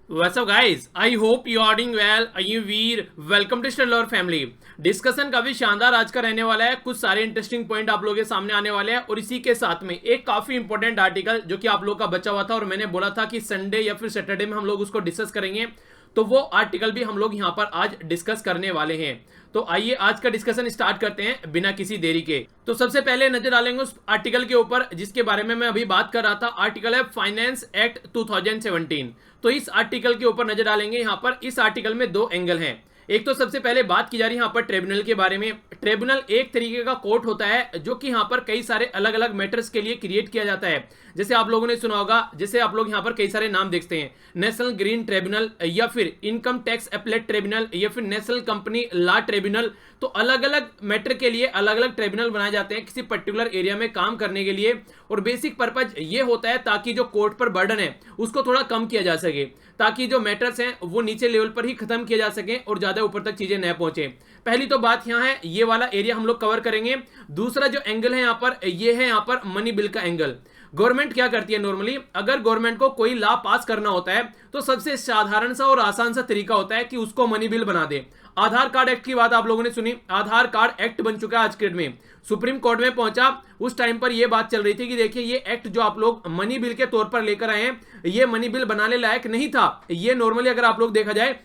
What's up guys? I hope you are doing well. I am Veer. Welcome to study lover family. Discussion काफी शानदार आज का रहने वाला है. कुछ सारे इंटरेस्टिंग पॉइंट आप लोगों के सामने आने वाले हैं और इसी के साथ में एक काफी इंपॉर्टेंट आर्टिकल जो कि आप लोग का बचा हुआ था और मैंने बोला था कि संडे या फिर सैटरडे में हम लोग उसको डिस्कस करेंगे. तो वो आर्टिकल भी हम लोग यहाँ पर आज डिस्कस करने वाले हैं. तो आइए आज का डिस्कशन स्टार्ट करते हैं बिना किसी देरी के. तो सबसे पहले नजर डालेंगे उस आर्टिकल के ऊपर जिसके बारे में मैं अभी बात कर रहा था. आर्टिकल है फाइनेंस एक्ट 2017. तो इस आर्टिकल के ऊपर नजर डालेंगे. यहाँ पर इस आर्टिकल में दो एंगल हैं. एक तो सबसे पहले बात की जा रही है यहाँ पर ट्रिब्यूनल के बारे में. ट्रिब्यूनल एक तरीके का कोर्ट होता है जो कि यहाँ पर कई सारे अलग अलग मैटर्स के लिए क्रिएट किया जाता है. जैसे आप लोगों ने सुना होगा, जैसे आप लोग यहाँ पर कई सारे नाम देखते हैं, नेशनल ग्रीन ट्रिब्यूनल या फिर इनकम टैक्स अपीलेट ट्रिब्यूनल या फिर नेशनल कंपनी लॉ ट्रिब्यूनल. तो अलग अलग मैटर के लिए अलग अलग ट्रिब्यूनल बनाए जाते हैं किसी पर्टिकुलर एरिया में काम करने के लिए. और बेसिक पर्पज ये होता है ताकि जो कोर्ट पर बर्डन है उसको थोड़ा कम किया जा सके, ताकि जो मैटर्स हैं वो नीचे लेवल पर ही खत्म किए जा सके और ज्यादा ऊपर तक चीजें न पहुंचे. पहली तो बात यहाँ है, ये वाला एरिया हम लोग कवर करेंगे. दूसरा जो एंगल है यहाँ पर, ये है यहाँ पर मनी बिल का एंगल. गवर्नमेंट क्या करती है नॉर्मली, अगर गवर्नमेंट को कोई लॉ पास करना होता है तो सबसे साधारण सा और आसान सा तरीका होता है कि उसको मनी बिल बना दे. आधार कार्ड एक्ट की बात आप लोगों ने सुनी. आधार कार्ड एक्ट बन चुका है आज के डेट में, सुप्रीम कोर्ट में पहुंचा. उस टाइम पर यह बात चल रही थी कि देखिए ये एक्ट जो आप लोग मनी बिल के तौर पर लेकर आए हैं, ये मनी बिल बनाने लायक नहीं था. ये नॉर्मली अगर आप लोग देखा जाए,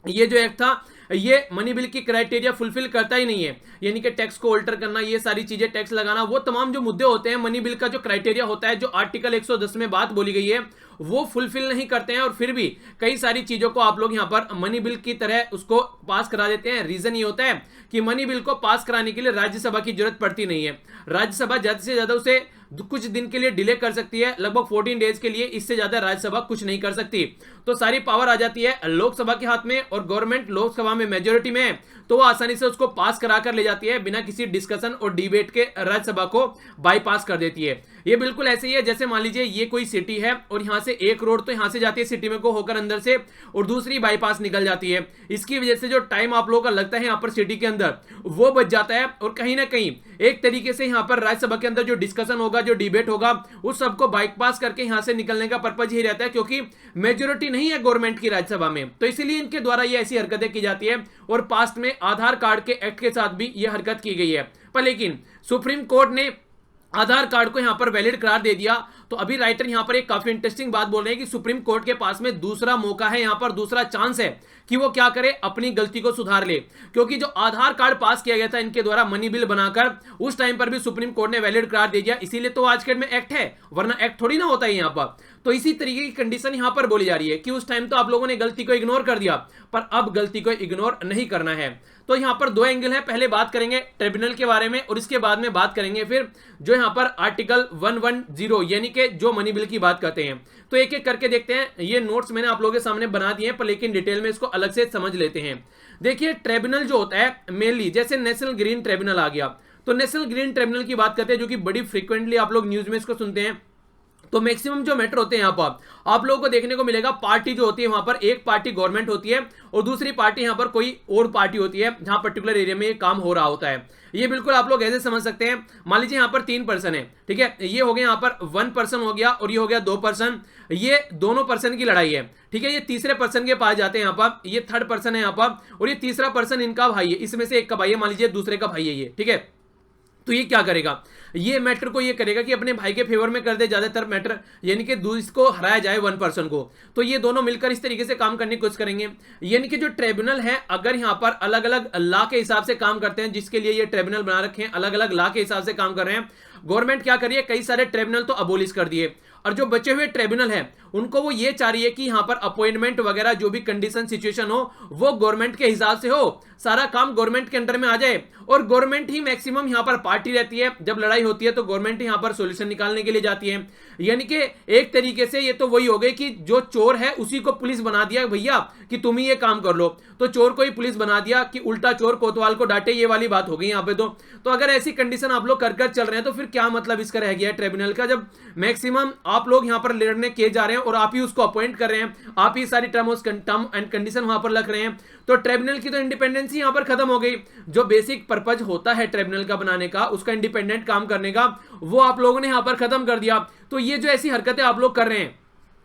ये जो एक्ट था ये मनी बिल की क्राइटेरिया फुलफिल करता ही नहीं है. यानी कि टैक्स को ऑल्टर करना, ये सारी चीजें, टैक्स लगाना, वो तमाम जो मुद्दे होते हैं मनी बिल का जो क्राइटेरिया होता है, जो आर्टिकल 110 में बात बोली गई है, वो फुलफिल नहीं करते हैं. और फिर भी कई सारी चीजों को आप लोग यहां पर मनी बिल की तरह उसको पास करा देते हैं. रीजन ये होता है कि मनी बिल को पास कराने के लिए राज्यसभा की जरूरत पड़ती नहीं है. राज्यसभा ज्यादा से ज्यादा उसे कुछ दिन के लिए डिले कर सकती है, लगभग 14 डेज के लिए. इससे ज्यादा राज्यसभा कुछ नहीं कर सकती. तो सारी पावर आ जाती है लोकसभा के हाथ में, और गवर्नमेंट लोकसभा में मेजोरिटी में है तो वो आसानी से उसको पास करा कर ले जाती है बिना किसी डिस्कशन और डिबेट के. राज्यसभा को बाईपास कर देती है. ये बिल्कुल ऐसे ही है जैसे मान लीजिए ये कोई सिटी है और यहां से एक रोड तो यहां से जाती है सिटी में को होकर अंदर से, और दूसरी बाईपास निकल जाती है. इसकी वजह से जो टाइम आप लोगों का लगता है यहां पर सिटी के अंदर, वो बच जाता है. और कहीं ना कहीं एक तरीके से यहां पर राज्यसभा के अंदर जो डिस्कशन होगा, जो डिबेट होगा, उस सबको बाईपास करके यहां से निकलने का पर्पज ही रहता है, क्योंकि मेजोरिटी नहीं है गवर्नमेंट की राज्यसभा में. तो इसीलिए इनके द्वारा ये ऐसी हरकतें की जाती है. और पास्ट में आधार कार्ड के एक्ट के साथ भी यह हरकत की गई है. पर लेकिन सुप्रीम कोर्ट ने आधार कार्ड को यहां पर वैलिड करार दे दिया. तो अभी राइटर यहां पर एक काफी इंटरेस्टिंग बात बोल रहे हैं कि सुप्रीम कोर्ट के पास में दूसरा मौका है, यहां पर दूसरा चांस है कि वो क्या करे, अपनी गलती को सुधार ले. क्योंकि जो आधार कार्ड पास किया गया था इनके द्वारा मनी बिल बनाकर, उस टाइम पर भी सुप्रीम कोर्ट ने वैलिड करार दे दिया. इसीलिए तो आज के डेट में एक्ट है, वरना एक्ट थोड़ी ना होता है यहां पर. तो इसी तरीके की कंडीशन यहां पर बोली जा रही है कि उस टाइम तो आप लोगों ने गलती को इग्नोर कर दिया, पर अब गलती को इग्नोर नहीं करना है. तो यहां पर दो एंगल है. पहले बात करेंगे ट्रिब्यूनल के बारे में और इसके बाद में बात करेंगे फिर जो यहां पर आर्टिकल 110 यानी कि जो मनी बिल की बात करते हैं. तो एक एक करके देखते हैं. ये नोट्स मैंने आप लोगों के सामने बना दिए हैं, पर लेकिन डिटेल में इसको अलग से समझ लेते हैं. देखिए ट्रिब्यूनल जो होता है मेनली, जैसे नेशनल ग्रीन ट्रिब्यूनल आ गया, तो नेशनल ग्रीन ट्रिब्यूनल की बात करते हैं जो कि बड़ी फ्रीक्वेंटली आप लोग न्यूज में इसको सुनते हैं. तो मैक्सिमम जो मैटर होते हैं यहाँ पर आप लोगों को देखने को मिलेगा, पार्टी जो होती है वहां पर एक पार्टी गवर्नमेंट होती है और दूसरी पार्टी यहाँ पर कोई और पार्टी होती है जहां पर्टिकुलर एरिया में ये काम हो रहा होता है. ये बिल्कुल आप लोग ऐसे समझ सकते हैं. मान लीजिए यहाँ पर 3 पर्सन है, ठीक है, ये हो गया यहाँ पर 1 पर्सन हो गया और ये हो गया 2 पर्सन. ये दोनों पर्सन की लड़ाई है, ठीक है. ये तीसरे पर्सन के पास जाते हैं यहाँ पर, ये थर्ड पर्सन है यहाँ पर, और ये तीसरा पर्सन इनका भाई है. इसमें से एक का भाई है, मान लीजिए दूसरे का भाई है ये, ठीक है. तो ये क्या करेगा, ये मैटर को ये करेगा कि अपने भाई के फेवर में कर दे ज्यादातर मैटर, यानी कि इसको हराया जाए 1 पर्सन को. तो ये दोनों मिलकर इस तरीके से काम करने की कोशिश करेंगे. यानी कि जो ट्रिब्यूनल है अगर यहां पर अलग अलग लॉ के हिसाब से काम करते हैं, जिसके लिए ये ट्रिब्यूनल बना रखे हैं, अलग अलग लॉ के हिसाब से काम कर रहे हैं. गवर्नमेंट क्या करिए, कई सारे ट्रिब्यूनल तो अबोलिश कर दिए, और जो बचे हुए ट्रिब्यूनल हैं उनको वो ये चाह रही है कि यहां पर अपॉइंटमेंट वगैरह जो भी कंडीशन सिचुएशन हो वो गवर्नमेंट के हिसाब से हो, सारा काम गवर्नमेंट के अंडर में आ जाए. और गवर्नमेंट ही मैक्सिमम यहां पर पार्टी रहती है. जब लड़ाई होती है तो गवर्नमेंट यहां पर सॉल्यूशन निकालने के लिए जाती है. यानी कि एक तरीके से ये तो वही हो गई कि जो चोर है उसी को पुलिस बना दिया भैया कि तुम ही ये काम कर लो, तो चोर को ही पुलिस बना दिया कि उल्टा चोर कोतवाल को डांटे, ये वाली बात हो गई यहां पे. तो अगर ऐसी कंडीशन आप लोग कर चल रहे हैं तो फिर क्या मतलब इसका रह गया है ट्रिब्यूनल का, जब मैक्सिमम आप लोग यहां पर लड़ने के जा रहे हैं और आप ही उसको अपॉइंट कर रहे हैं, आप ही सारी टर्म एंड कंडीशन वहां पर रख रहे हैं. तो ट्रिब्यूनल की तो इंडिपेंडेंसी यहां पर खत्म हो गई. जो बेसिक पर्पज होता है ट्रिब्यूनल का बनाने का, उसका इंडिपेंडेंट काम करने का, वो आप लोगों ने यहां पर खत्म कर दिया. तो ये जो ऐसी हरकतें आप लोग कर रहे हैं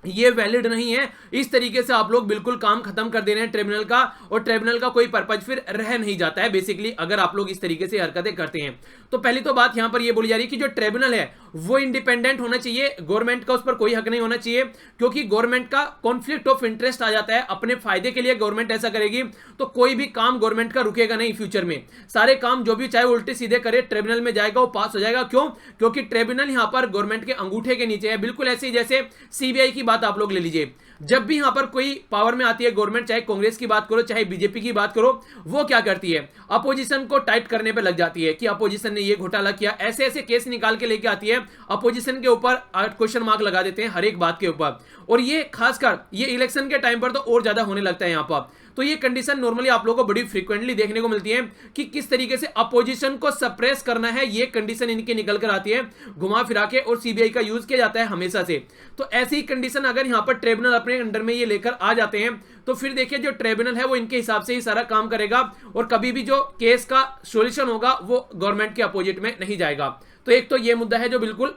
ये वैलिड नहीं है। इस तरीके से आप लोग बिल्कुल काम खत्म कर दे रहे हैं ट्रिब्यूनल का, और ट्रिब्यूनल का कोई पर्पज फिर रह नहीं जाता है बेसिकली, अगर आप लोग इस तरीके से हरकतें करते हैं। तो पहली तो बात यहां पर ये बोली जा रही है कि जो ट्रिब्यूनल है वो इंडिपेंडेंट होना चाहिए, गवर्नमेंट का उस पर कोई हक नहीं होना चाहिए, क्योंकि गवर्नमेंट का कॉन्फ्लिक्ट ऑफ इंटरेस्ट आ जाता है। अपने फायदे के लिए गवर्नमेंट ऐसा करेगी तो कोई भी काम गवर्नमेंट का रुकेगा नहीं फ्यूचर में। सारे काम जो भी चाहे उल्टे सीधे करे, ट्रिब्यूनल में जाएगा, वो पास हो जाएगा। क्यों? क्योंकि ट्रिब्यूनल यहां पर गवर्नमेंट के अंगूठे के नीचे है। बिल्कुल ऐसे ही जैसे सीबीआई की बात आप लोग ले लीजिए, जब भी यहां पर कोई पावर में आती है गवर्नमेंट, चाहे कांग्रेस की बात करो चाहे बीजेपी की बात करो, वो क्या करती है? अपोजिशन को टाइट करने पे लग जाती है कि अपोजिशन ने ये घोटाला किया, ऐसे ऐसे केस निकाल के लेके आती है, अपोजिशन के ऊपर क्वेश्चन मार्क लगा देते हैं हर एक बात के ऊपर। और ये खासकर ये इलेक्शन के टाइम पर तो और ज्यादा होने लगता है यहां पर। तो ये कंडीशन नॉर्मली आप लोगों को बड़ी फ्रीक्वेंटली देखने को मिलती है कि किस तरीके से अपोजिशन को सप्रेस करना है, ये कंडीशन इनकी निकल कर आती है घुमा फिरा के, और सीबीआई का यूज किया जाता है हमेशा से। तो ऐसी कंडीशन अगर यहां पर ट्रिब्यूनल अपने अंडर में ये लेकर आ जाते हैं तो फिर देखिए जो ट्रिब्यूनल है वो इनके हिसाब से ही सारा काम करेगा, और कभी भी जो केस का सॉल्यूशन होगा वो गवर्नमेंट के अपोजिट में नहीं जाएगा। तो एक तो ये मुद्दा है जो बिल्कुल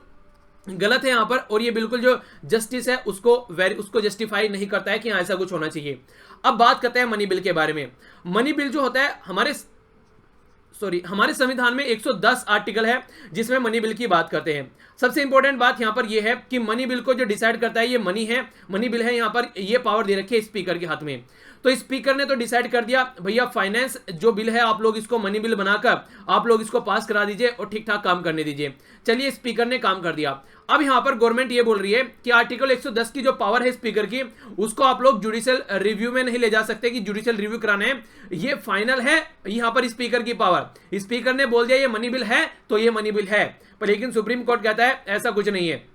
गलत है यहां पर, और ये बिल्कुल जो जस्टिस है उसको जस्टिफाई नहीं करता है कि ऐसा कुछ होना चाहिए। अब बात करते हैं मनी बिल के बारे में। मनी बिल जो होता है हमारे संविधान में 110 आर्टिकल है जिसमें मनी बिल की बात करते हैं। सबसे इंपॉर्टेंट बात यहां पर यह है कि मनी बिल को जो डिसाइड करता है ये मनी बिल है, यहां पर ये पावर दे रखी है स्पीकर के हाथ में। तो स्पीकर ने तो डिसाइड कर दिया भैया फाइनेंस जो बिल है आप लोग इसको मनी बिल बनाकर आप लोग इसको पास करा दीजिए और ठीक ठाक काम करने दीजिए। चलिए स्पीकर ने काम कर दिया। अब यहां पर गवर्नमेंट ये बोल रही है कि आर्टिकल 110 की जो पावर है स्पीकर की, उसको आप लोग जुडिशियल रिव्यू में नहीं ले जा सकते कि जुडिशियल रिव्यू कराने हैं, ये फाइनल है यहां पर स्पीकर की पावर। स्पीकर ने बोल दिया ये मनी बिल है तो ये मनी बिल है, पर लेकिन सुप्रीम कोर्ट कहता है ऐसा कुछ नहीं है,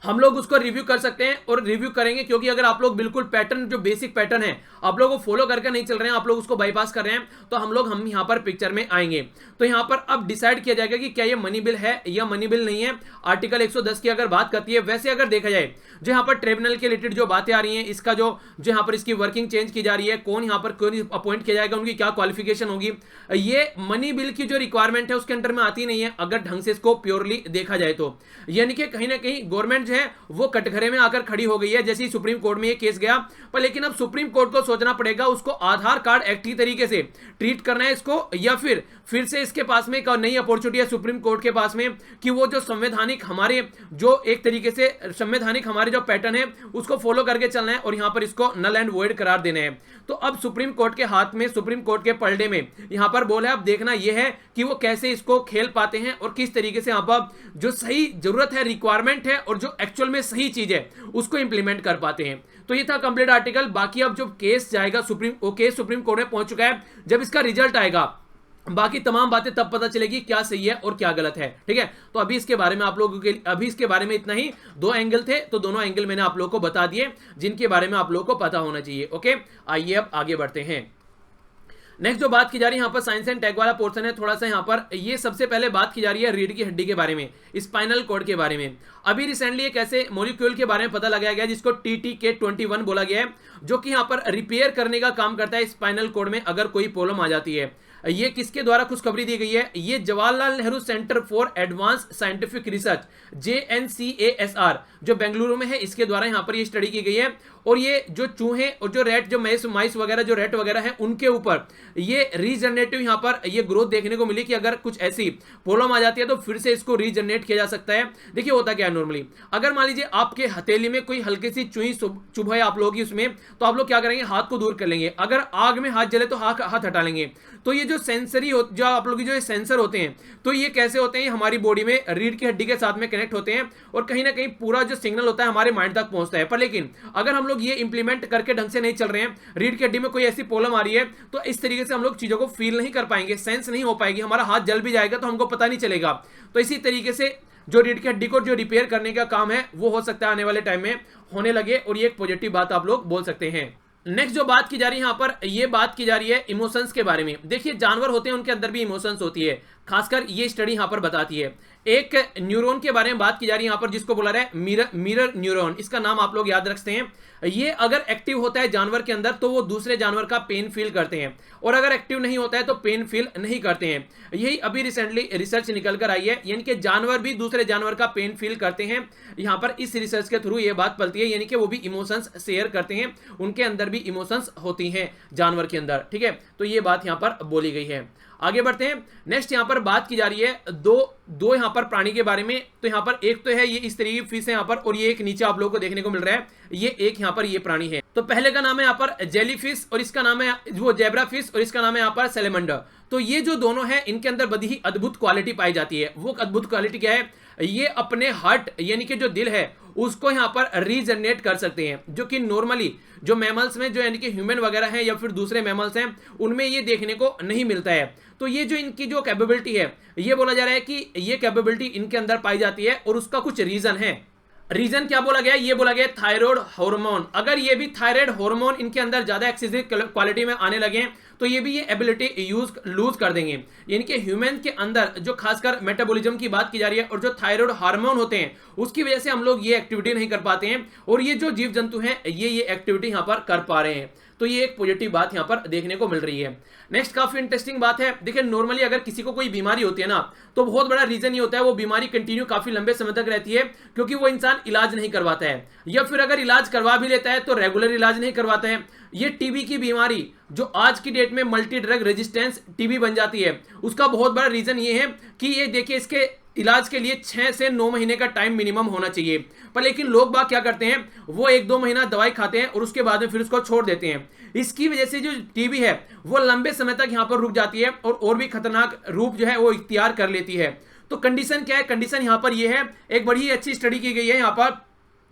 हम लोग उसको रिव्यू कर सकते हैं और रिव्यू करेंगे, क्योंकि अगर आप लोग बिल्कुल पैटर्न जो बेसिक पैटर्न है आप लोग को फॉलो करके नहीं चल रहे हैं, आप लोग उसको बाईपास कर रहे हैं, तो हम यहां पर पिक्चर में आएंगे। तो यहां पर अब डिसाइड किया जाएगा कि क्या ये मनी बिल है या मनी बिल नहीं है। आर्टिकल 110 की अगर बात करती है, वैसे अगर देखा जाए जो यहां पर ट्रिब्यूनल के रिलेटेड जो बातें आ रही हैं, इसका जो यहां पर इसकी वर्किंग चेंज की जा रही है, कौन यहां पर कौन अपॉइंट किया जाएगा, उनकी क्या क्वालिफिकेशन होगी, ये मनी बिल की जो रिक्वायरमेंट है उसके अंडर में आती नहीं है अगर ढंग से इसको प्योरली देखा जाए तो। यानी कि कहीं ना कहीं गवर्नमेंट जो है वो कटघरे में आकर खड़ी हो गई है, जैसे ही सुप्रीम कोर्ट में ये केस गया। पर लेकिन अब सुप्रीम कोर्ट को सोचना पड़ेगा उसको आधार कार्ड एक्ट की तरीके से ट्रीट करना है इसको, या फिर से इसके पास में एक नई अपॉर्चुनिटी है सुप्रीम कोर्ट के पास में कि वो जो संवैधानिक हमारे जो एक तरीके से संवैधानिक हमारे जो पैटर्न है उसको फॉलो करके चलना है और यहां पर इसको नल एंड वॉइड करार देना है। तो अब सुप्रीम कोर्ट के हाथ में, सुप्रीम कोर्ट के पलड़े में यहां पर बोल है, अब देखना यह है कि वो कैसे इसको खेल पाते हैं और किस तरीके से यहां पर जो सही जरूरत है, रिक्वायरमेंट है और जो एक्चुअल में सही चीज है उसको इंप्लीमेंट कर पाते हैं। तो ये था कंप्लीट आर्टिकल। बाकी अब जो केस जाएगा सुप्रीम कोर्ट में पहुंच चुका है, जब इसका रिजल्ट आएगा बाकी तमाम बातें तब पता चलेगी क्या सही है और क्या गलत है। ठीक है, तो अभी इसके बारे में आप लोगों के अभी इसके बारे में इतना ही। दो एंगल थे तो दोनों एंगल मैंने आप लोगों को बता दिए जिनके बारे में आप लोगों को पता होना चाहिए। ओके, आइए अब आगे बढ़ते हैं। नेक्स्ट जो बात की जा रही है यहाँ पर साइंस एंड टेक वाला पोर्शन है, थोड़ा सा यहाँ पर ये सबसे पहले बात की जा रही है रीढ़ की हड्डी के बारे में, स्पाइनल कॉर्ड के बारे में। अभी रिसेंटली एक ऐसे मॉलिक्यूल के बारे में पता लगाया गया जिसको TTK21 बोला गया है, जो कि यहाँ पर रिपेयर करने का काम करता है स्पाइनल कॉर्ड में अगर कोई प्रॉब्लम आ जाती है। ये किसके द्वारा खुशखबरी दी गई है? ये Jawaharlal Nehru centre for advance scientific research JNCASR जो बेंगलुरु में है, इसके द्वारा यहाँ पर ये स्टडी की गई है। और ये जो चूहे और जो रेट जो माइस वगैरह जो रेट वगैरह है उनके ऊपर ये रीजनरेटिव यहाँ पर ये ग्रोथ देखने को मिली कि अगर कुछ ऐसी प्रॉब्लम आ जाती है तो फिर से इसको रीजनरेट किया जा सकता है। देखिए होता क्या है नॉर्मली, अगर मान लीजिए आपके हथेली में कोई हल्की सी चुई चुभ है आप लोगों की उसमें, तो आप लोग क्या करेंगे? हाथ को दूर कर लेंगे। अगर आग में हाथ जले तो हाथ हटा लेंगे। तो ये जो जो आप लोग की जो सेंसर होते हैं, तो ये कैसे होते हैं? हमारी बॉडी में रीढ़ की हड्डी के साथ में कनेक्ट होते हैं और कहीं ना कहीं पूरा जो सिग्नल होता है हमारे माइंड तक पहुंचता है। पर लेकिन अगर हम लोग ये इंप्लीमेंट करके ढंग से नहीं चल रहे हैं, रीढ़ की हड्डी में कोई ऐसी प्रॉब्लम आ रही है, तो इस तरीके से हम लोग चीजों को फील नहीं कर पाएंगे, सेंस नहीं हो पाएगी, हमारा हाथ जल भी जाएगा तो हमको पता नहीं चलेगा। तो इसी तरीके से जो रीढ़ की हड्डी को जो रिपेयर करने का काम है वो हो सकता है आने वाले टाइम में होने लगे, और ये एक पॉजिटिव बात आप लोग बोल सकते हैं। नेक्स्ट जो बात की जा रही है यहाँ पर, ये बात की जा रही है इमोशंस के बारे में। देखिए जानवर होते हैं उनके अंदर भी इमोशंस होती है, खासकर ये स्टडी यहां पर बताती है। एक न्यूरॉन के बारे में बात की जा रही है यहां पर, जिसको बोला रहा है मिरर न्यूरॉन। इसका नाम आप लोग याद रखते हैं। ये अगर एक्टिव होता है जानवर के अंदर तो वो दूसरे जानवर का पेन फील करते हैं, और अगर एक्टिव नहीं होता है तो पेन फील नहीं करते हैं। यही अभी रिसेंटली रिसर्च निकल कर आई है, यानी कि जानवर भी दूसरे जानवर का पेन फील करते हैं। यहां पर इस रिसर्च के थ्रू ये बात पलती है, यानी कि वो भी इमोशंस शेयर करते हैं, उनके अंदर भी इमोशंस होती हैं जानवर के अंदर। ठीक है, तो ये बात यहां पर बोली गई है। आगे बढ़ते हैं। नेक्स्ट यहां पर बात की जा रही है दो यहां पर प्राणी के बारे में। तो यहां पर एक तो है ये इस तरीके की फिश है यहां पर, और ये एक नीचे आप लोगों को देखने को मिल रहा है, ये एक यहां पर ये प्राणी है। तो पहले का नाम है यहां पर जेली फिश, और इसका नाम है वो जेब्रा फिश, और इसका नाम है यहां पर सैलेमंडर। तो ये जो दोनों है इनके अंदर बड़ी ही अद्भुत क्वालिटी पाई जाती है। वो अद्भुत क्वालिटी क्या है? ये अपने हार्ट यानी कि जो दिल है उसको यहां पर रीजनरेट कर सकते हैं, जो कि नॉर्मली जो मैमल्स में जो यानी कि ह्यूमन वगैरह हैं या फिर दूसरे मैमल्स हैं उनमें ये देखने को नहीं मिलता है। तो ये जो इनकी जो कैपेबिलिटी है, ये बोला जा रहा है कि ये कैपेबिलिटी इनके अंदर पाई जाती है, और उसका कुछ रीजन है। रीजन क्या बोला गया? ये बोला गया थायराइड हार्मोन। अगर ये भी थायराइड हार्मोन इनके अंदर ज्यादा एक्सेसिव क्वालिटी में आने लगे तो ये भी ये एबिलिटी लूज कर देंगे। यानी कि ह्यूमन के अंदर जो खासकर मेटाबॉलिज्म की बात की जा रही है, और जो थायराइड हार्मोन होते हैं उसकी वजह से हम लोग ये एक्टिविटी नहीं कर पाते हैं, और ये जो जीव जंतु हैं ये एक्टिविटी यहां पर कर पा रहे हैं। तो ये एक पॉजिटिव बात यहां पर देखने को मिल रही है। नेक्स्ट काफी इंटरेस्टिंग बात है, देखिए नॉर्मली अगर किसी को कोई बीमारी होती है ना, तो बहुत बड़ा रीजन ये होता है वो बीमारी कंटिन्यू काफी लंबे समय तक रहती है, क्योंकि वो इंसान इलाज नहीं करवाता है, या फिर अगर इलाज करवा भी लेता है तो रेगुलर इलाज नहीं करवाता है। ये टीबी की बीमारी जो आज की डेट में मल्टी ड्रग रेजिस्टेंस टीबी बन जाती है, उसका बहुत बड़ा रीजन ये है कि ये देखिए इसके इलाज के लिए 6 से 9 महीने का टाइम मिनिमम होना चाहिए। पर लेकिन लोग बाग क्या करते हैं, वो 1-2 महीना दवाई खाते हैं और उसके बाद में फिर उसको छोड़ देते हैं। इसकी वजह से जो टीबी है वो लंबे समय तक यहां पर रुक जाती है, और भी खतरनाक रूप जो है वो इख्तियार कर लेती है। तो कंडीशन क्या है? कंडीशन यहां पर ये है, एक बड़ी ही अच्छी स्टडी की गई है यहां पर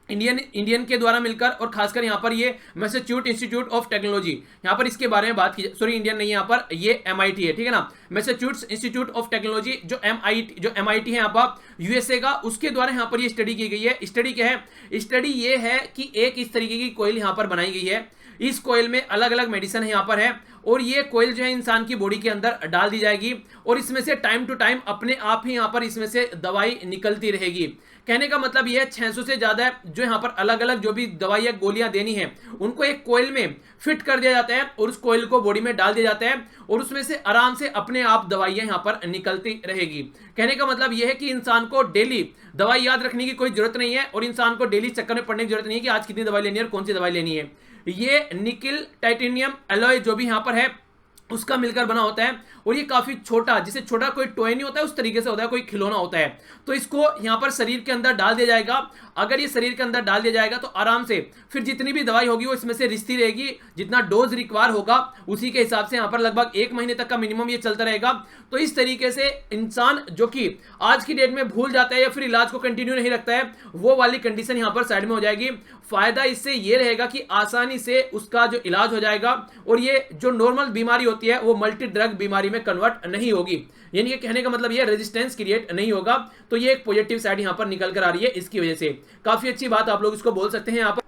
इंडियन के द्वारा मिलकर, और खासकर यहां पर ये मैसेच्यूट इंस्टीट्यूट ऑफ टेक्नोलॉजी यहां पर इसके बारे में बात की, सॉरी इंडियन नहीं है यहां पर, ये MIT है, ठीक है ना, मैसेच्यूट्स इंस्टीट्यूट ऑफ टेक्नोलॉजी जो MIT है यहां पर USA का, उसके द्वारा यहां पर ये स्टडी की गई है। स्टडी क्या है? स्टडी ये है कि एक इस तरीके की कोयल यहां पर बनाई गई है। इस कोयल में अलग अलग मेडिसिन यहां पर है, और ये कोयल जो है इंसान की बॉडी के अंदर डाल दी जाएगी, और इसमें से टाइम टू टाइम अपने आप ही यहां पर इसमें से दवाई निकलती रहेगी। कहने का मतलब यह है 600 से ज्यादा जो यहां पर अलग अलग जो भी दवाई या गोलियां देनी है उनको एक कोयल में फिट कर दिया जाता है, और उस कोयल को बॉडी में डाल दिया जाता है, और उसमें से आराम से अपने आप दवाइयां यहां पर निकलती रहेगी। कहने का मतलब यह है कि इंसान को डेली दवाई याद रखने की कोई जरूरत नहीं है, और इंसान को डेली चक्कर में पड़ने की जरूरत नहीं है कि आज कितनी दवाई लेनी है और कौन सी दवाई लेनी है। ये निकिल टाइटेनियम एलॉय जो भी यहां पर है उसका मिलकर बना होता है, और ये काफी छोटा, जिसे छोटा कोई टॉय नहीं होता है उस तरीके से होता है, कोई खिलौना होता है। तो इसको यहां पर शरीर के अंदर डाल दिया जाएगा। अगर ये शरीर के अंदर डाल दिया जाएगा तो आराम से फिर जितनी भी दवाई होगी वो इसमें से रिश्ती रहेगी, जितना डोज रिक्वायर होगा उसी के हिसाब से यहां पर लगभग 1 महीने तक का मिनिमम ये चलता रहेगा। तो इस तरीके से इंसान जो कि आज की डेट में भूल जाता है या फिर इलाज को कंटिन्यू नहीं रखता है, वो वाली कंडीशन यहां पर साइड में हो जाएगी। फायदा इससे ये रहेगा कि आसानी से उसका जो इलाज हो जाएगा, और ये जो नॉर्मल बीमारी होती है वो मल्टी ड्रग बीमारी में कन्वर्ट नहीं होगी। यानी कि कहने का मतलब ये रेजिस्टेंस क्रिएट नहीं होगा। तो ये एक पॉजिटिव साइड यहां पर निकल कर आ रही है इसकी वजह से। काफी अच्छी बात आप लोग इसको बोल सकते हैं यहां पर,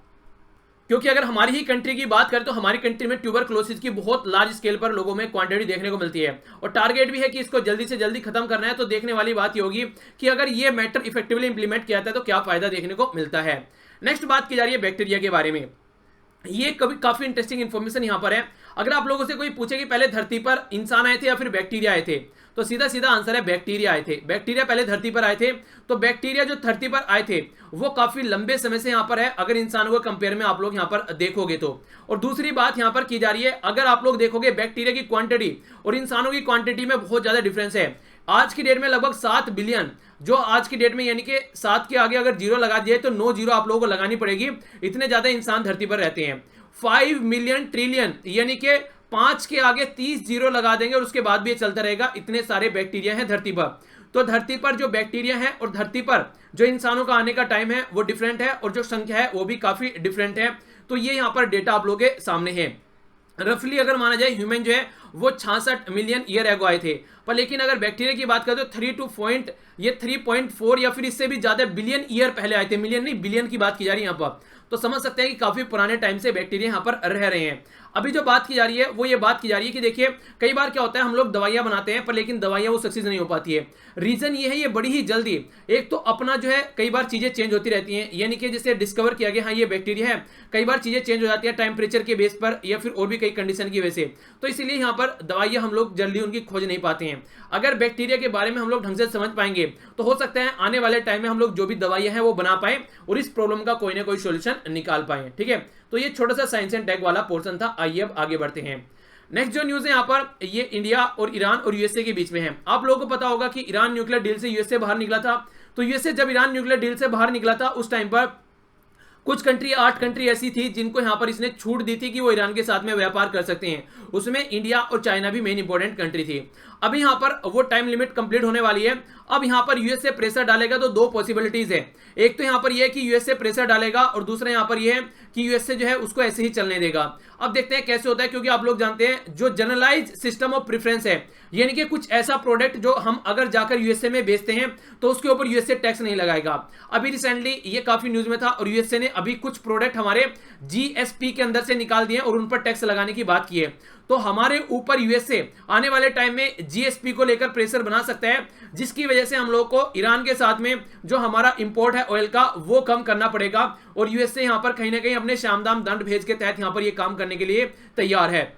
क्योंकि अगर हमारी ही कंट्री की बात करें तो हमारी कंट्री में ट्यूबरक्लोसिस की बहुत लार्ज स्केल पर लोगों में क्वांटिटी देखने को मिलती है, और टारगेट भी है कि इसको जल्दी से जल्दी खत्म करना है। तो देखने वाली बात ये होगी कि अगर ये मैटर इफेक्टिवली इंप्लीमेंट किया जाता है तो क्या फायदा देखने को मिलता है। नेक्स्ट बात की जा रही है बैक्टीरिया के बारे में। ये कभी काफी इंटरेस्टिंग इंफॉर्मेशन यहां पर है। अगर आप लोगों से कोई पूछे कि पहले धरती पर इंसान आए थे या फिर बैक्टीरिया आए थे, तो सीधा सीधा आंसर है बैक्टीरिया आए थे। बैक्टीरिया पहले धरती पर आए थे। तो बैक्टीरिया जो धरती पर आए थे वो काफी लंबे समय से यहां पर है, अगर इंसानों को कंपेयर में आप लोग यहां पर देखोगे तो। और दूसरी बात यहां पर की जा रही है, अगर आप लोग देखोगे बैक्टीरिया की क्वांटिटी और इंसानों की क्वांटिटी में बहुत ज्यादा डिफरेंस है। आज की डेट में लगभग 7 बिलियन, जो आज की डेट में यानी कि 7 के आगे अगर 0 लगा दिए तो 9 जीरो आप लोगों को लगानी पड़ेगी, इतने ज्यादा इंसान धरती पर रहते हैं। 5 मिलियन ट्रिलियन यानी कि 5 के आगे 30 जीरो लगा देंगे और उसके बाद भी ये चलता रहेगा, इतने सारे बैक्टीरिया हैं धरती पर। तो धरती पर जो बैक्टीरिया है और धरती पर जो इंसानों का आने का टाइम है वो डिफरेंट है, और जो संख्या है वो भी काफी डिफरेंट है। तो ये यहां पर डेटा आप लोगों के सामने है। रफली अगर माना जाए ह्यूमन जो है वो 66 मिलियन ईयर एगो आए थे, पर लेकिन अगर बैक्टीरिया की बात करें तो 3.4 या फिर इससे भी ज्यादा बिलियन ईयर पहले आए थे। मिलियन नहीं, बिलियन की बात की जा रही है यहां पर। तो समझ सकते हैं कि काफी पुराने टाइम से बैक्टीरिया यहाँ पर रह रहे हैं। अभी जो बात की जा रही है वो ये बात की जा रही है कि देखिए कई बार क्या होता है हम लोग दवाइयां बनाते हैं पर लेकिन दवाइयां वो सक्सेस नहीं हो पाती है। रीजन ये है ये बड़ी ही जल्दी एक तो अपना जो है कई बार चीजें चेंज होती रहती हैं, यानी कि जैसे डिस्कवर किया गया हाँ ये बैक्टीरिया है, कई बार चीजें चेंज हो जाती है टेम्परेचर के बेस पर या फिर और भी कई कंडीशन की वजह से, तो इसीलिए यहाँ पर दवाइयां हम लोग जल्दी उनकी खोज नहीं पाते हैं। अगर बैक्टीरिया के बारे में हम लोग ढंग से समझ पाएंगे तो हो सकता है आने वाले टाइम में हम लोग जो भी दवाइयां हैं वो बना पाए और इस प्रॉब्लम का कोई ना कोई सोल्यूशन निकाल पाए। ठीक है, तो ये छोटा सा साइंस एंड टेक वाला पोर्शन था। आइए अब आगे बढ़ते हैं। नेक्स्ट जो न्यूज है यहाँ पर ये इंडिया और ईरान और यूएसए के बीच में है। आप लोगों को पता होगा कि ईरान न्यूक्लियर डील से यूएसए बाहर निकला था, तो यूएसए जब ईरान न्यूक्लियर डील से बाहर निकला था उस टाइम पर कुछ कंट्री 8 कंट्री ऐसी थी जिनको यहां पर इसने छूट दी थी कि वो ईरान के साथ में व्यापार कर सकते हैं, उसमें इंडिया और चाइना भी मेन इंपॉर्टेंट कंट्री थी। अभी यहां पर वो टाइम लिमिट कंप्लीट होने वाली है। अब यहां पर यूएसए प्रेशर डालेगा तो दो पॉसिबिलिटीज है, एक तो यहां पर यह है कि यूएसए प्रेशर डालेगा और दूसरा यहां पर यह है कि यूएसए जो है उसको ऐसे ही चलने देगा। अब देखते हैं कैसे होता है, क्योंकि आप लोग जानते हैं जो जनरलाइज सिस्टम ऑफ प्रेफरेंस है, यानी कि कुछ ऐसा प्रोडक्ट जो हम अगर जाकर यूएसए में बेचते हैं तो उसके ऊपर यूएसए टैक्स नहीं लगाएगा। अभी रिसेंटली ये काफी न्यूज में था और यूएसए ने अभी कुछ प्रोडक्ट हमारे जीएसपी के अंदर से निकाल दिए और उन पर टैक्स लगाने की बात की है। तो हमारे ऊपर यूएसए आने वाले टाइम में जीएसपी को लेकर प्रेशर बना सकता है, जिसकी वजह से हम लोग को ईरान के साथ में जो हमारा इंपोर्ट है ऑयल का वो कम करना पड़ेगा और यूएसए यहां पर कहीं ना कहीं अपने शामदाम दंड भेज के तहत यहां पर ये काम करने के लिए तैयार है।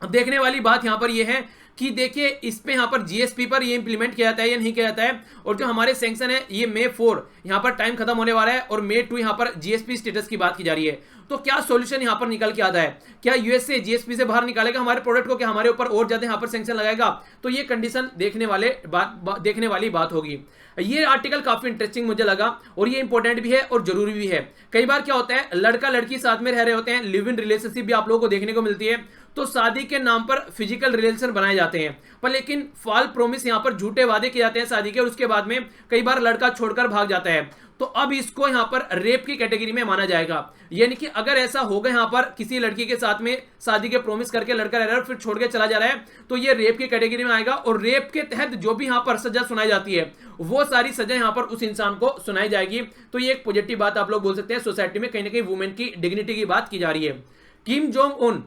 अब देखने वाली बात यहां पर यह है कि देखिए इस पे यहां पर जीएसपी पर ये इंप्लीमेंट किया जाता है या नहीं किया जाता है, और जो हमारे सैंक्शन है ये May 4 यहां पर टाइम खत्म होने वाला है और May 2 यहां पर जीएसपी स्टेटस की बात की जा रही है। तो क्या सॉल्यूशन यहां पर निकल के आता है, क्या यूएसए जीएसपी से बाहर निकालेगा हमारे प्रोडक्ट को, क्या हमारे ऊपर और ज्यादा यहां पर सैंक्शन लगाएगा, तो ये कंडीशन देखने वाली बात होगी। ये आर्टिकल काफी इंटरेस्टिंग मुझे लगा और ये इंपॉर्टेंट भी है और जरूरी भी है। कई बार क्या होता है लड़का लड़की साथ में रह रहे होते हैं, लिव इन रिलेशनशिप भी आप लोगों को देखने को मिलती है, तो शादी के नाम पर फिजिकल रिलेशन बनाए जाते हैं पर लेकिन फॉल प्रोमिस यहां पर झूठे वादे किए जाते हैं शादी के, और उसके बाद में कई बार लड़का छोड़कर भाग जाता है। तो अब इसको यहां पर रेप की कैटेगरी में माना जाएगा, यानी कि अगर ऐसा होगा यहां पर किसी लड़की के साथ में शादी के प्रोमिस करके लड़का रह रहा है फिर छोड़ के चला जा रहा है तो ये रेप की कैटेगरी में आएगा, और रेप के तहत जो भी यहां पर सजा सुनाई जाती है वो सारी सजा यहां पर उस इंसान को सुनाई जाएगी। तो ये एक पॉजिटिव बात आप लोग बोल सकते हैं, सोसाइटी में कहीं ना कहीं वुमेन की डिग्निटी की बात की जा रही है। Kim Jong Un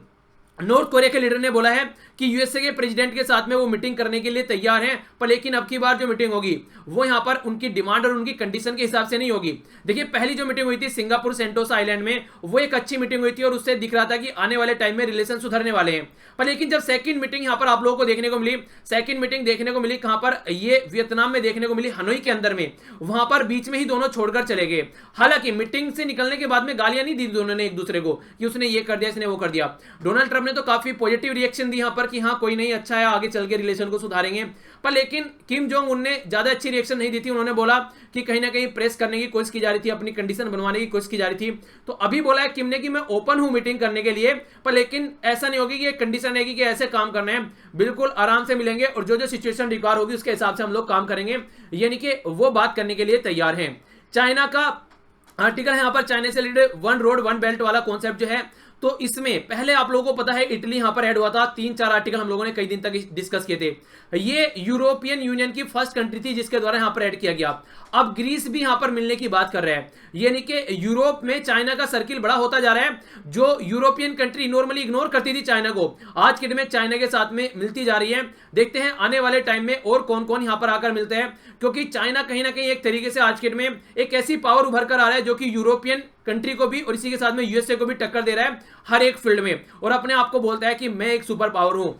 north Korea के लीडर ने बोला है कि यूएसए के प्रेसिडेंट के साथ में वो मीटिंग करने के लिए तैयार हैं, पर लेकिन अब की बार जो मीटिंग होगी वो यहां पर उनकी डिमांड और उनकी कंडीशन के हिसाब से नहीं होगी। देखिए पहली जो मीटिंग हुई थी सिंगापुर सेंटोस आइलैंड में वो एक अच्छी मीटिंग हुई थी और उससे दिख रहा था कि आने वाले टाइम में रिलेशन सुधरने वाले हैं, पर लेकिन जब सेकंड मीटिंग यहां पर आप लोगों को देखने को मिली, सेकंड मीटिंग देखने को मिली कहां पर, ये वियतनाम में देखने को मिली, हनोई के अंदर में, वहां पर बीच में ही दोनों छोड़कर चले गए। हालांकि मीटिंग से निकलने के बाद में गालियां नहीं दी दोनों ने एक दूसरे को कि उसने ये कर दिया इसने वो कर दिया। डोनाल्ड ट्रंप ने तो काफी पॉजिटिव रिएक्शन दी यहां पर कि हाँ कोई नहीं अच्छा है आगे चल के रिलेशन को सुधारेंगे, पर लेकिन किम जोंग उन ने ज्यादा अच्छी रिएक्शन नहीं दी थी। उन्होंने बोला कि कहीं ना कहीं प्रेस करने की कोशिश की जा रही थी, अपनी कंडीशन बनवाने की कोशिश की जा रही थी। तो अभी बोला है किम ने कि मैं ओपन हूं मीटिंग करने के लिए, पर लेकिन ऐसा नहीं होगी कि एक कंडीशन है कि ऐसे काम करना है, बिल्कुल आराम से मिलेंगे और जो जो सिचुएशन रिक्वायर होगी उसके हिसाब से हम लोग काम करेंगे, यानी कि वो बात करने के लिए तैयार हैं। चाइना का आर्टिकल है यहां पर, चाइना से related one road one belt वाला कॉन्सेप्ट जो है, तो इसमें पहले आप लोगों को पता है इटली यहां पर ऐड हुआ था, 3-4 आर्टिकल हम लोगों ने कई दिन तक डिस्कस किए थे। ये यूरोपियन यूनियन की फर्स्ट कंट्री थी जिसके द्वारा यहां पर ऐड किया गया। अब ग्रीस भी यहां पर मिलने की बात कर रहा है, यानी कि यूरोप में चाइना का सर्किल बड़ा होता जा रहा है। जो यूरोपियन कंट्री नॉर्मली इग्नोर करती थी चाइना को, आज के दिन में चाइना के साथ में मिलती जा रही है। देखते हैं आने वाले टाइम में और कौन कौन यहां पर आकर मिलते हैं, क्योंकि चाइना कहीं ना कहीं एक तरीके से आज के दिन में एक ऐसी पावर उभर कर आ रहा है जो कि यूरोपियन कंट्री को भी और इसी के साथ में यूएसए को भी टक्कर दे रहा है हर एक फील्ड में, और अपने आप को बोलता है कि मैं एक सुपर पावर हूं।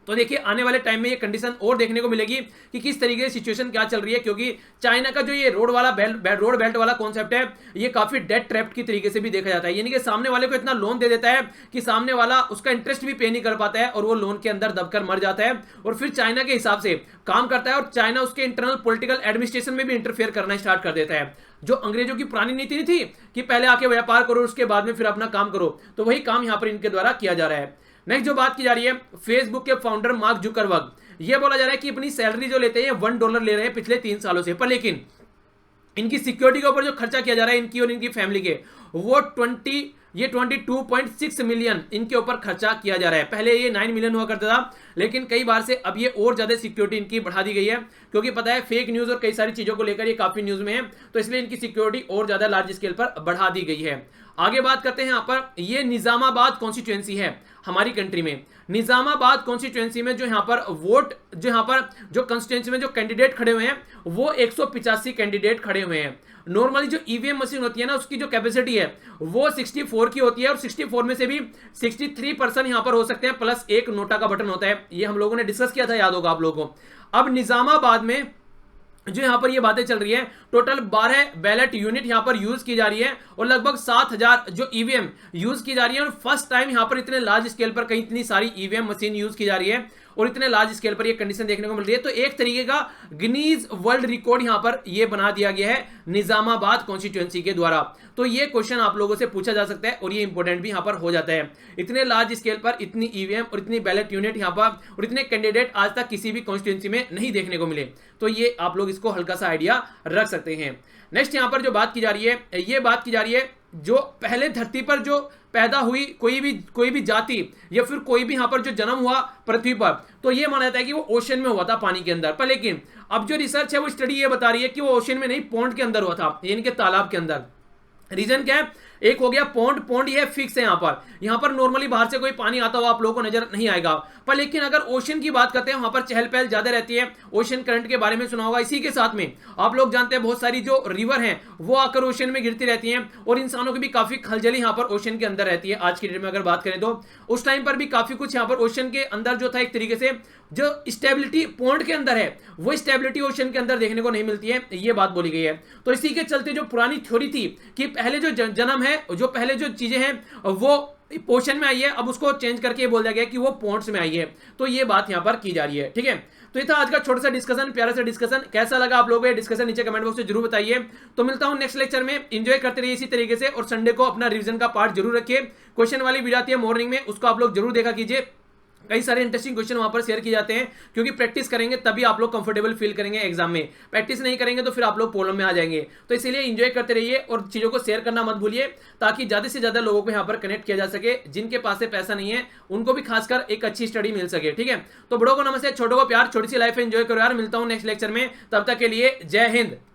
तो देखिए आने वाले टाइम में ये कंडीशन और देखने को मिलेगी कि किस तरीके से सिचुएशन क्या चल रही है, क्योंकि चाइना का जो ये रोड बेल्ट वाला कॉन्सेप्ट है ये काफी डेट ट्रैप्ड की तरीके से भी देखा जाता है, यानी कि सामने वाले को इतना लोन दे देता है कि सामने वाला उसका इंटरेस्ट भी पे नहीं कर पाता है और वो लोन के अंदर दबकर मर जाता है और फिर चाइना के हिसाब से काम करता है और चाइना उसके इंटरनल पॉलिटिकल एडमिनिस्ट्रेशन में भी इंटरफेयर करना स्टार्ट कर देता है। जो अंग्रेजों की पुरानी नीति नहीं थी कि पहले आके व्यापार करो उसके बाद में फिर अपना काम करो, तो वही काम यहां पर इनके द्वारा किया जा रहा है। नेक्स्ट जो बात की जा रही है, फेसबुक के फाउंडर मार्क जुकरबर्ग, ये बोला जा रहा है कि अपनी सैलरी जो लेते हैं $1 ले रहे हैं पिछले 3 सालों से, पर लेकिन इनकी सिक्योरिटी के ऊपर जो खर्चा किया जा रहा है इनकी और इनकी फैमिली के, वो 22.6 मिलियन इनके ऊपर खर्चा किया जा रहा है। पहले ये 9 मिलियन हुआ करता था, लेकिन कई बार से अब ये और ज्यादा सिक्योरिटी इनकी बढ़ा दी गई है, क्योंकि पता है फेक न्यूज और कई सारी चीजों को लेकर ये काफी न्यूज में है, तो इसलिए इनकी सिक्योरिटी और ज्यादा लार्ज स्केल पर बढ़ा दी गई है। आगे बात करते हैं यहाँ पर, ये निजामाबाद कॉन्स्टिट्यूएंसी है हमारी कंट्री में। निजामाबाद कॉन्स्टिट्यूएंसी में जो यहाँ पर वोट, जो यहाँ पर जो कॉन्स्टिट्यूएंसी में जो कैंडिडेट खड़े हुए हैं वो 185 कैंडिडेट खड़े हुए हैं। नॉर्मली जो ईवीएम मशीन होती है ना, उसकी जो कैपेसिटी है वो 64 की होती है, और 64 में से भी 63% यहाँ पर हो सकते हैं, प्लस एक नोटा का बटन होता है। ये हम लोगों ने डिस्कस किया था, याद होगा आप लोगों को। अब निजामाबाद में जो यहाँ पर ये बातें चल रही है, टोटल 12 बैलेट यूनिट यहाँ पर यूज की जा रही है और लगभग 7000 जो ईवीएम यूज की जा रही है। और फर्स्ट टाइम यहाँ पर इतने लार्ज स्केल पर कहीं इतनी सारी ईवीएम मशीन यूज की जा रही है और इतने लार्ज स्केल पर ये कंडीशन देखने को मिल रही है। तो एक तरीके का गिनीज वर्ल्ड रिकॉर्ड यहाँ पर ये बना दिया गया है निजामाबाद कॉन्स्टिट्यूएंसी के द्वारा। तो ये क्वेश्चन आप लोगों से पूछा जा सकता है और ये इंपॉर्टेंट भी यहाँ पर हो जाता है। इतने लार्ज स्केल पर इतनी ईवीएम और इतनी बैलेट यूनिट यहाँ पर और इतने कैंडिडेट आज तक किसी भी कॉन्स्टिट्यूएंसी में नहीं देखने को मिले। तो ये आप लोग इसको हल्का सा आइडिया रख सकते हैं। नेक्स्ट यहाँ पर जो बात की जा रही है, ये बात की जा रही है जो पहले धरती पर जो पैदा हुई कोई भी जाति या फिर कोई भी यहाँ पर जो जन्म हुआ पृथ्वी पर, तो ये माना जाता है कि वो ओशन में हुआ था, पानी के अंदर। पर लेकिन अब जो रिसर्च है वो स्टडी ये बता रही है कि वो ओशन में नहीं, पॉन्ड के अंदर हुआ था, यानी कि तालाब के अंदर। रीजन क्या है? एक हो गया पॉन्ड ये फिक्स है यहाँ पर नॉर्मली बाहर से कोई पानी आता हुआ आप लोगों को नजर नहीं आएगा। पर लेकिन अगर ओशन की बात करते हैं, वहां पर चहल पहल ज्यादा रहती है। ओशन करंट के बारे में सुना होगा। इसी के साथ में आप लोग जानते हैं बहुत सारी जो रिवर हैं वो आकर ओशन में गिरती रहती हैं और इंसानों की भी काफी खलजली यहाँ पर ओशन के अंदर रहती है। आज की डेट में अगर बात करें तो उस टाइम पर भी काफी कुछ यहाँ पर ओशन के अंदर जो था, एक तरीके से जो स्टेबिलिटी पॉन्ड के अंदर है वो स्टेबिलिटी ओशन के अंदर देखने को नहीं मिलती है, ये बात बोली गई है। तो इसी के चलते जो पुरानी थ्योरी थी कि पहले जो जन्म है, जो पहले जो चीजें हैं वो ओशन में आई है, अब उसको चेंज करके ये बोल दिया गया कि वो पॉन्ड्स में आई है। तो ये बात यहां पर की जा रही है। ठीक है, तो ये था आज का छोटा सा डिस्कशन, प्यारा सा डिस्कशन। कैसा लगा आप लोगों को ये डिस्कशन नीचे कमेंट बॉक्स में जरूर बताइए। तो मिलता हूं नेक्स्ट लेक्चर में। एंजॉय करते रहिए इसी तरीके से और संडे को अपना रिवीजन का पार्ट जरूर रखिए। क्वेश्चन वाली वीडियो आती है मॉर्निंग में, उसको आप लोग जरूर देखा कीजिए। कई सारे इंटरेस्टिंग क्वेश्चन वहां पर शेयर किए जाते हैं, क्योंकि प्रैक्टिस करेंगे तभी आप लोग कंफर्टेबल फील करेंगे एग्जाम में। प्रैक्टिस नहीं करेंगे तो फिर आप लोग प्रॉब्लम में आ जाएंगे। तो इसीलिए एंजॉय करते रहिए और चीजों को शेयर करना मत भूलिए, ताकि ज्यादा से ज्यादा लोगों को यहाँ पर कनेक्ट किया जा सके। जिनके पास से पैसा नहीं है उनको भी खासकर एक अच्छी स्टडी मिल सके। ठीक है, तो बड़ों को नमस्ते, छोटों को प्यार, छोटी सी लाइफ एंजॉय करो यार। मिलता हूँ नेक्स्ट लेक्चर में, तब तक के लिए जय हिंद।